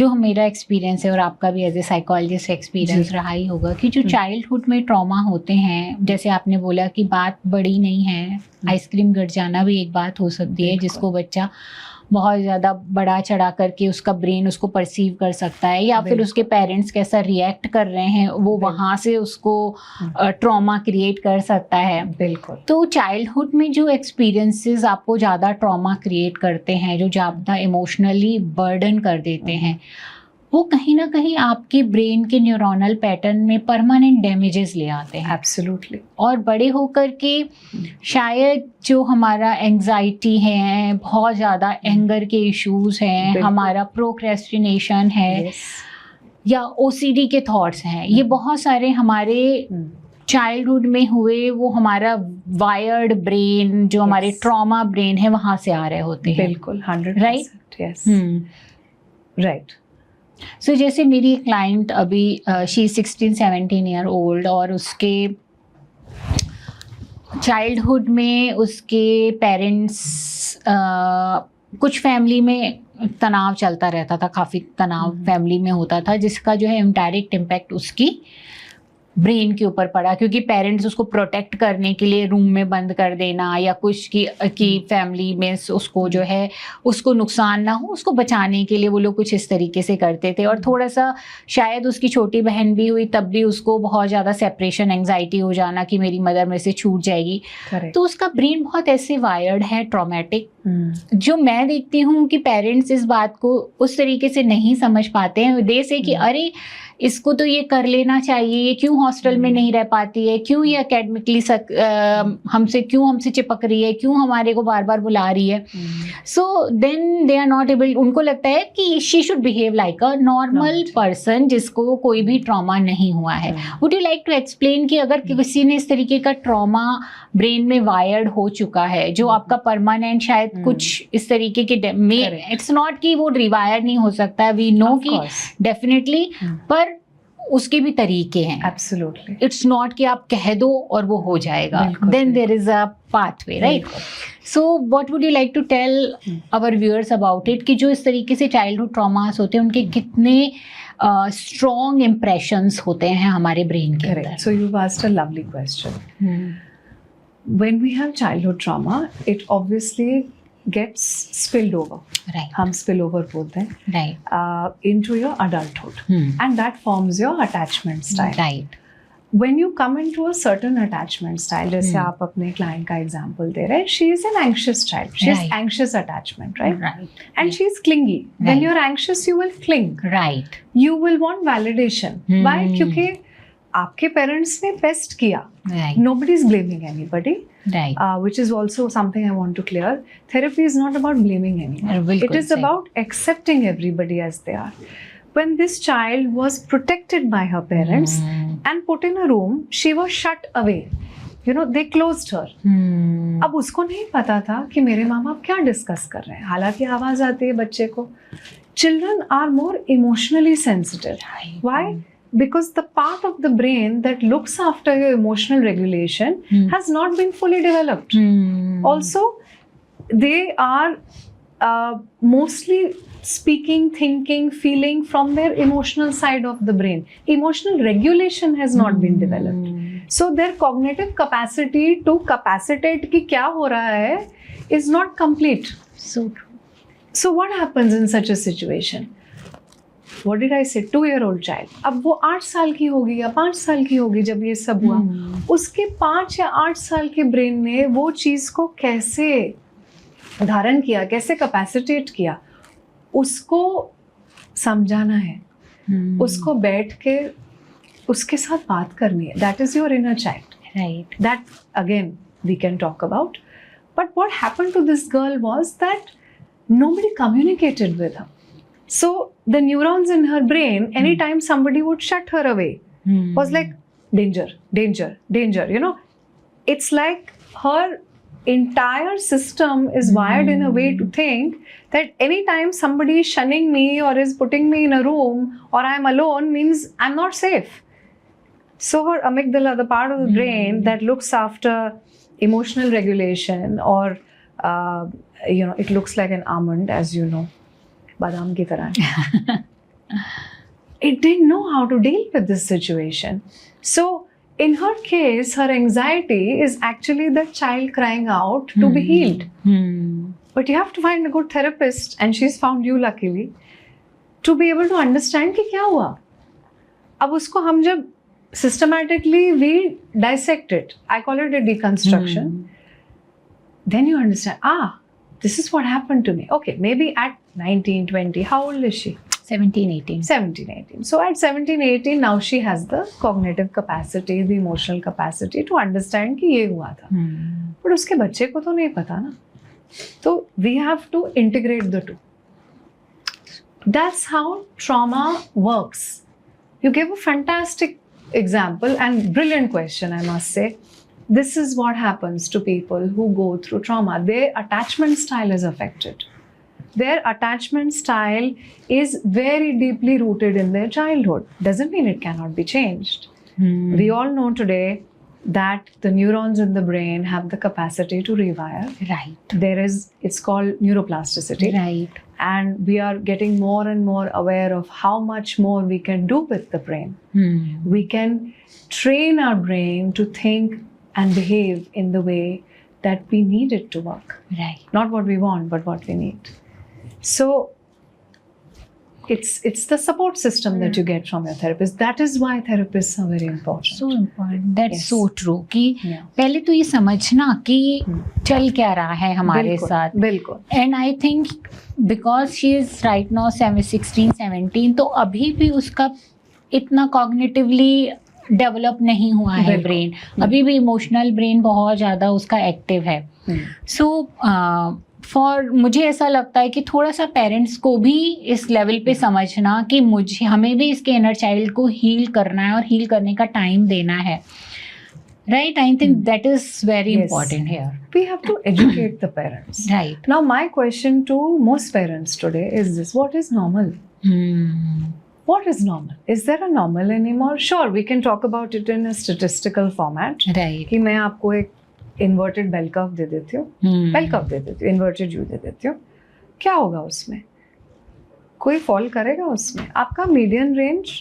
जो मेरा एक्सपीरियंस है और आपका भी एज ए साइकोलॉजिस्ट एक्सपीरियंस रहा ही होगा कि जो चाइल्डहुड में ट्रॉमा होते हैं, जैसे आपने बोला कि बात बड़ी नहीं है, आइसक्रीम गिर जाना भी एक बात हो सकती है जिसको बच्चा बहुत ज़्यादा बड़ा चढ़ा करके उसका ब्रेन उसको परसीव कर सकता है, या फिर उसके पेरेंट्स कैसा रिएक्ट कर रहे हैं वो वहाँ से उसको ट्रॉमा क्रिएट कर सकता है। बिल्कुल। तो चाइल्डहुड में जो एक्सपीरियंसेस आपको ज़्यादा ट्रॉमा क्रिएट करते हैं, जो ज़्यादा इमोशनली बर्डन कर देते हैं, वो कहीं ना कहीं आपके ब्रेन के न्यूरोनल पैटर्न में परमानेंट डैमेजेस ले आते हैं। एब्सोल्युटली। और बड़े होकर के शायद जो हमारा एंजाइटी है, बहुत ज़्यादा एंगर के इश्यूज हैं, हमारा प्रोक्रेस्टिनेशन है, या ओसीडी के थॉट्स हैं, ये बहुत सारे हमारे चाइल्डहुड में हुए, वो हमारा वायर्ड ब्रेन, जो हमारे ट्रॉमा ब्रेन है, वहाँ से आ रहे होते हैं। बिल्कुल, 100%। राइट। Yes, right. सो जैसे मेरी क्लाइंट अभी शी 16-17 ईयर ओल्ड, और उसके चाइल्डहुड में उसके पेरेंट्स कुछ फैमिली में तनाव चलता रहता था, काफ़ी तनाव फैमिली में होता था, जिसका जो है इनडायरेक्ट इम्पैक्ट उसकी ब्रेन के ऊपर पड़ा, क्योंकि पेरेंट्स उसको प्रोटेक्ट करने के लिए रूम में बंद कर देना या कुछ की फैमिली में उसको जो है उसको नुकसान ना हो, उसको बचाने के लिए वो लोग कुछ इस तरीके से करते थे। और थोड़ा सा शायद उसकी छोटी बहन भी हुई, तब भी उसको बहुत ज़्यादा सेपरेशन एंजाइटी हो जाना कि मेरी मदर मेरे से छूट जाएगी। तो उसका ब्रेन बहुत ऐसे वायर्ड है, ट्रॉमेटिक। जो मैं देखती हूँ कि पेरेंट्स इस बात को उस तरीके से नहीं समझ पाते हैं। दे से कि अरे इसको तो ये कर लेना चाहिए, ये क्यों हॉस्टल में नहीं रह पाती है, क्यों ये एकेडमिकली हमसे चिपक रही है, क्यों हमारे को बार बार बुला रही है। So then they are not able, उनको लगता है कि she should behave like a normal person जिसको कोई भी ट्रॉमा नहीं हुआ है। Would you like to explain कि अगर किसी ने इस तरीके का ट्रॉमा ब्रेन में वायर्ड हो चुका है, जो आपका परमानेंट शायद कुछ इस तरीके के, इट्स नॉट कि वो रिवायर नहीं हो सकता है, वी नो कि डेफिनेटली, पर उसके भी तरीके हैं। एब्सोल्युटली। इट्स नॉट कि आप कह दो और वो हो जाएगा, then there is a pathway, right? So what would you like to tell our viewers about it, कि जो इस तरीके से चाइल्डहुड ट्रॉमास होते हैं उनके कितने स्ट्रॉन्ग इम्प्रेशंस होते हैं हमारे ब्रेन के अंदर। So you asked a lovely question. When we have childhood trauma, it obviously gets spilled over. Right. हम spillover बोलते हैं. Right. Into your adulthood. And that forms your attachment style. Right. When you come into a certain attachment style, जैसे आप अपने client का example दे रहे हैं, she is an anxious child. She has anxious attachment, right? Right. And she is clingy. When you're anxious, you will cling. Right. You will want validation. Why? क्योंकि आपके parents ने best किया. Nobody is blaming anybody. Right. Which is also something I want to clear. Therapy is not about blaming anyone. It is about accepting everybody as they are. When this child was protected by her parents and put in a room, she was shut away. You know, they closed her. अब उसको नहीं पता था कि मेरे माँ बाप क्या डिस्कस कर रहे हैं. हालांकि आवाज आती है बच्चे को. Children are more emotionally sensitive. Why? Because the part of the brain that looks after your emotional regulation has not been fully developed. Also, they are mostly speaking, thinking, feeling from their emotional side of the brain. Emotional regulation has not been developed. So their cognitive capacity to capacitate कि क्या हो रहा है is not complete. So true. So what happens in such a situation? What did I say? 2-year-old child. अब वो 8 साल की होगी या 5 साल की होगी जब ये सब हुआ. उसके 5 या 8 साल के ब्रेन ने वो चीज को कैसे धारण किया, कैसे कैपेसिटेट किया, उसको समझाना है. उसको बैठ के उसके साथ बात करनी है. That is your inner child. Right. That again we can talk about. But what happened to this girl was that nobody communicated with her. So the neurons in her brain, anytime somebody would shut her away, was like danger, danger, danger. You know, it's like her entire system is wired in a way to think that anytime somebody is shunning me or is putting me in a room or I'm alone means I'm not safe. So her amygdala, the part of the brain that looks after emotional regulation, or you know, it looks like an almond, as you know. बादाम की तरह. it didn't know how to deal with this situation. So in her case, her anxiety is actually that child crying out to be healed. But you have to find a good therapist, and she's found you luckily, to be able to understand कि क्या हुआ. अब उसको हम जब systematically we dissect it, I call it a deconstruction, then you understand, this is what happened to me. Okay, maybe at 19, 20, how old is she? 17, 18. 17, 18. So at 17, 18, now she has the cognitive capacity, the emotional capacity to understand कि ये हुआ था. But उसके बच्चे को तो नहीं पता ना. So we have to integrate the two. That's how trauma works. You gave a fantastic example and brilliant question, I must say. This is what happens to people who go through trauma. Their attachment style is affected. Their attachment style is very deeply rooted in their childhood. Doesn't mean it cannot be changed. We all know today that the neurons in the brain have the capacity to rewire. Right. It's called neuroplasticity. Right. And we are getting more and more aware of how much more we can do with the brain. We can train our brain to think and behave in the way that we need it to work. Right. Not what we want, but what we need. So it's the support system that you get from your therapist. That is why therapists are very important. So important. That's Yes. so true. कि Yeah. पहले तो ये समझना कि चल क्या रहा है हमारे बिल्कुल, साथ. बिल्कुल. And I think because she is right now 16, 17, तो अभी भी उसका इतना cognitively डेवलप नहीं हुआ है बिल्कुल. ब्रेन. अभी भी इमोशनल ब्रेन बहुत ज़्यादा उसका एक्टिव है. सो फॉर मुझे ऐसा लगता है कि थोड़ा सा पेरेंट्स को भी इस लेवल पे समझना कि हमें भी इसके इनर चाइल्ड को हील करना है और हील करने का टाइम देना है. Right. I think that is very important here. We have to educate the parents. Right. Now my question to most parents today is this: what is normal? What is normal? Is there a normal anymore? Sure, we can talk about it in a statistical format. Right. कि मैं आपको एक inverted bell curve दे देती हूँ, bell curve दे देती हूँ, inverted U दे देती हूँ. क्या होगा उसमें? कोई फॉल करेगा उसमें? आपका मीडियन रेंज,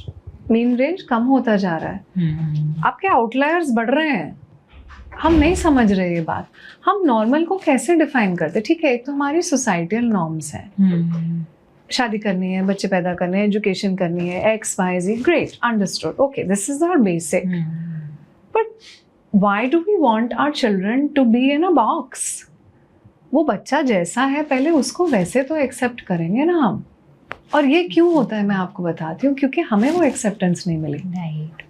मीन रेंज कम होता जा रहा है. आपके आउटलायर्स बढ़ रहे हैं. हम नहीं समझ रहे ये बात. हम नॉर्मल को कैसे डिफाइन करते? ठीक है, एक तो हमारी सोसाइटल नॉर्म्स हैं. शादी करनी है, बच्चे पैदा करने हैं, एजुकेशन करनी है, XYZ, great, understood, okay, this is our basic. But why do we want our children to be in a box? वो बच्चा जैसा है पहले उसको वैसे तो एक्सेप्ट करेंगे ना हम. और ये क्यों होता है मैं आपको बताती हूँ, क्योंकि हमें वो एक्सेप्टेंस नहीं मिली. राइट.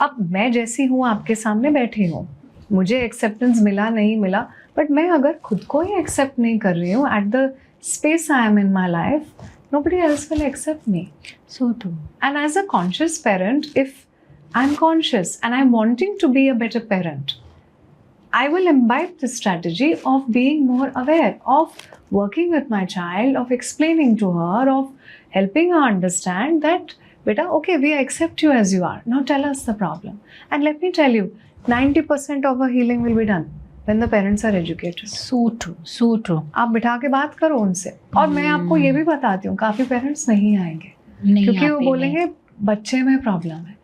अब मैं जैसी हूँ आपके सामने बैठी हूँ, मुझे एक्सेप्टेंस मिला नहीं मिला, बट मैं अगर खुद को ही एक्सेप्ट नहीं कर रही हूँ at the space I am in my life, nobody else will accept me. So true. And as a conscious parent, if I'm conscious and I'm wanting to be a better parent, I will imbibe the strategy of being more aware, of working with my child, of explaining to her, of helping her understand that, beta, okay, we accept you as you are. Now tell us the problem. And let me tell you, 90% of her healing will be done when the parents are educated. So true. So true. आप बिठा के बात करो उनसे. और मैं आपको ये भी बताती हूँ, काफ़ी पेरेंट्स नहीं आएंगे क्योंकि वो बोलेंगे बच्चे में प्रॉब्लम है.